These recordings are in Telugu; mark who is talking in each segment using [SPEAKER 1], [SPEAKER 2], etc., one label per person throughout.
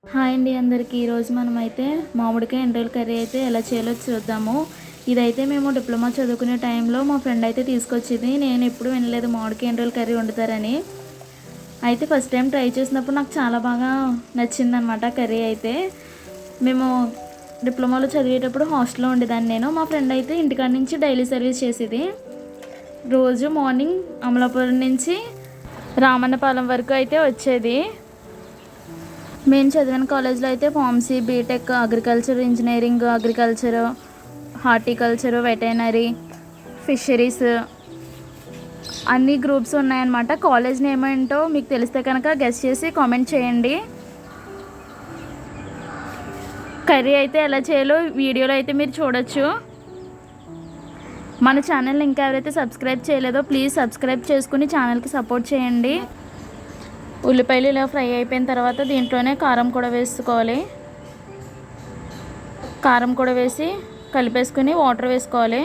[SPEAKER 1] హాయ్ అండి అందరికీ. ఈరోజు మనమైతే మామిడికాయ ఎండ్రోల్ కర్రీ అయితే ఎలా చేయాలో చూద్దాము. ఇదైతే మేము డిప్లొమా చదువుకునే టైంలో మా ఫ్రెండ్ అయితే తీసుకొచ్చింది. నేను ఎప్పుడు వినలేదు మామిడికాయ ఎండ్రోల్ కర్రీ వండుతారని. అయితే ఫస్ట్ టైం ట్రై చేసినప్పుడు నాకు చాలా బాగా నచ్చిందనమాట కర్రీ అయితే. మేము డిప్లొమాలో చదివేటప్పుడు హాస్టల్లో ఉండేదాన్ని నేను. మా ఫ్రెండ్ అయితే ఇంటికాడ నుంచి డైలీ సర్వీస్ చేసేది. రోజు మార్నింగ్ అమలాపురం నుంచి రామన్నపాలెం వరకు అయితే వచ్చేది. మేము చదివిన కాలేజ్లో అయితే pharmacy, BTech, agriculture, engineering, agriculture, horticulture, veterinary, fisheries అన్ని గ్రూప్స్ ఉన్నాయన్నమాట. కాలేజ్ నేమ్ ఏంటో మీకు తెలిస్తే కనుక గెస్ చేసి కామెంట్ చేయండి. కర్రీ అయితే ఎలా చేయాలో వీడియోలో అయితే మీరు చూడొచ్చు. మన ఛానల్ని ఇంకా ఎవరైతే సబ్స్క్రైబ్ చేయలేదో ప్లీజ్ సబ్స్క్రైబ్ చేసుకుని ఛానల్కి సపోర్ట్ చేయండి. ఉల్లిపాయలు ఇలా ఫ్రై అయిపోయిన తర్వాత దీంట్లోనే కారం కూడా వేసుకోవాలి. కారం కూడా వేసి కలిపేసుకుని వాటర్ వేసుకోవాలి.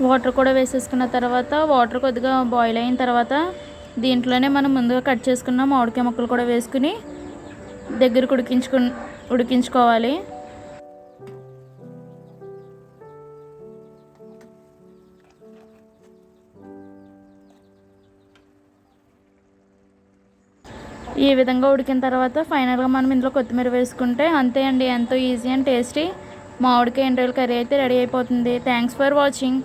[SPEAKER 1] వాటర్ కూడా వేసేసుకున్న తర్వాత వాటర్ కొద్దిగా బాయిల్ అయిన తర్వాత దీంట్లోనే మనం ముందుగా కట్ చేసుకున్న మామిడికాయ ముక్కలు కూడా వేసుకుని దగ్గరకు ఉడికించుకోవాలి. ఈ విధంగా ఉడికిన తర్వాత ఫైనల్గా మనం ఇందులో కొత్తిమీర వేసుకుంటే అంతే అండి, ఎంతో ఈజీ అండ్ టేస్టీ మామిడికాయ ఎండ్రోల్ కర్రీ అయితే రెడీ అయిపోతుంది. Thanks for watching.